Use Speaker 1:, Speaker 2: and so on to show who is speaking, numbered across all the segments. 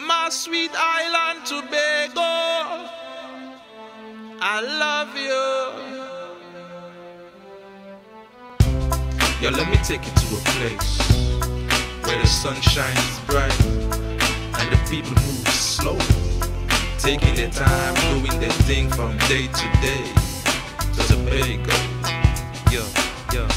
Speaker 1: My sweet island Tobago, I love you. Yo, let me take you to a place where the sun shines bright and the people move slow, taking their time, doing their thing from day to day. Tobago, yo, yo.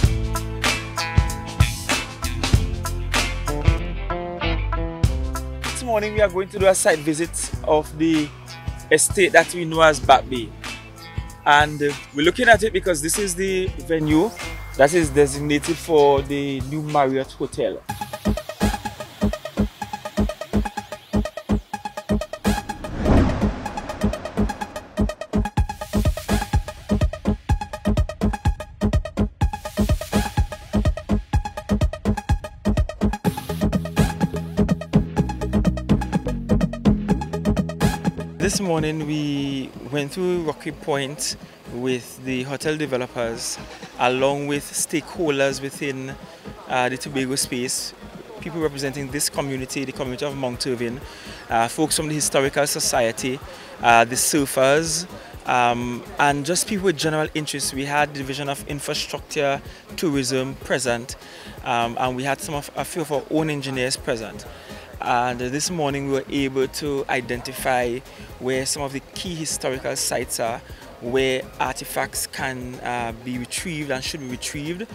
Speaker 2: This morning we are going to do a site visit of the estate that we know as Back Bay, and we're looking at it because this is the venue that is designated for the new Marriott hotel. This morning we went through Rocky Point with the hotel developers along with stakeholders within the Tobago space, people representing this community, the community of Mount Irving, folks from the Historical Society, the surfers, and just people with general interests. We had the Division of Infrastructure, Tourism present, and we had a few of our own engineers present. And this morning we were able to identify where some of the key historical sites are, where artifacts can be retrieved and should be retrieved.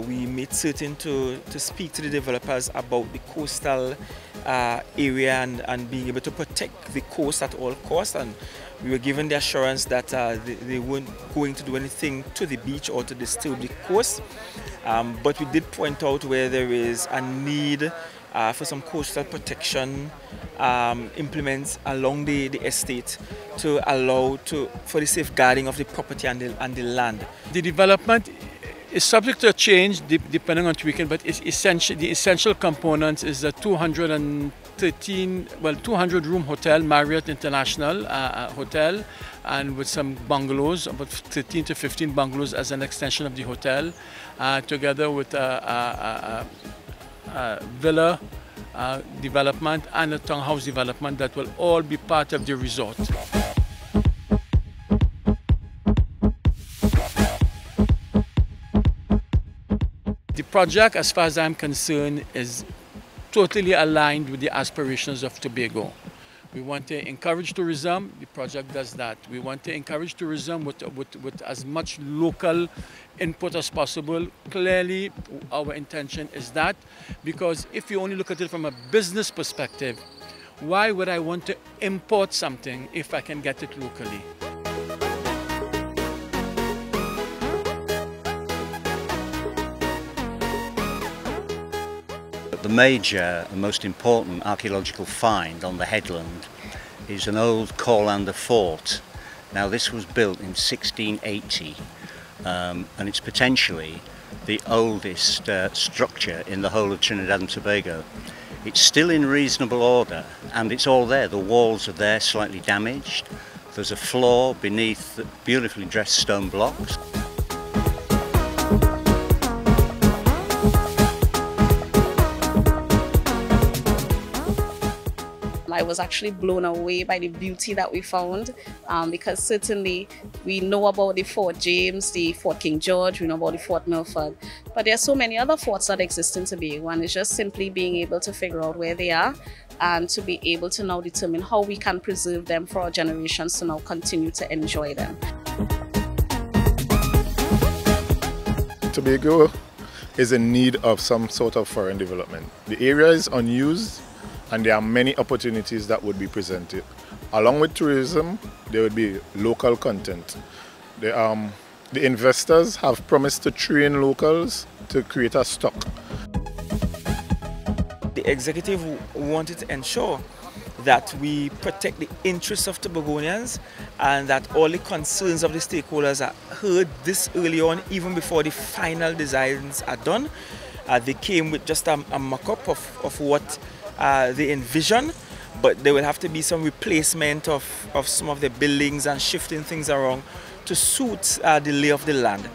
Speaker 2: We made certain to speak to the developers about the coastal area and being able to protect the coast at all costs. And we were given the assurance that they weren't going to do anything to the beach or to disturb the coast. But we did point out where there is a need for some coastal protection implements along the estate to allow for the safeguarding of the property and the land.
Speaker 3: The development is subject to change depending on tweaking, but it's essential. The essential components is a 200 room hotel, Marriott International hotel, and with some bungalows, about 13 to 15 bungalows as an extension of the hotel, together with a villa development and a townhouse development that will all be part of the resort. The project, as far as I'm concerned, is totally aligned with the aspirations of Tobago. We want to encourage tourism. The project does that. We want to encourage tourism with as much local input as possible. Clearly, our intention is that, because if you only look at it from a business perspective, why would I want to import something if I can get it locally?
Speaker 4: The major and most important archaeological find on the headland is an old Corlander fort. Now this was built in 1680 and it's potentially the oldest structure in the whole of Trinidad and Tobago. It's still in reasonable order and it's all there. The walls are there, slightly damaged. There's a floor beneath beautifully dressed stone blocks.
Speaker 5: I was actually blown away by the beauty that we found, because certainly we know about the Fort James, the Fort King George, we know about the Fort Milford, but there are so many other forts that exist in Tobago, and it's just simply being able to figure out where they are and to be able to now determine how we can preserve them for our generations to now continue to enjoy them.
Speaker 6: Tobago is in need of some sort of foreign development. The area is unused, and there are many opportunities that would be presented. Along with tourism, there would be local content. The investors have promised to train locals to create a stock.
Speaker 2: The executive wanted to ensure that we protect the interests of Tobagonians and that all the concerns of the stakeholders are heard this early on, even before the final designs are done. They came with just a mock-up of what they envision, but there will have to be some replacement of some of the buildings and shifting things around to suit the lay of the land.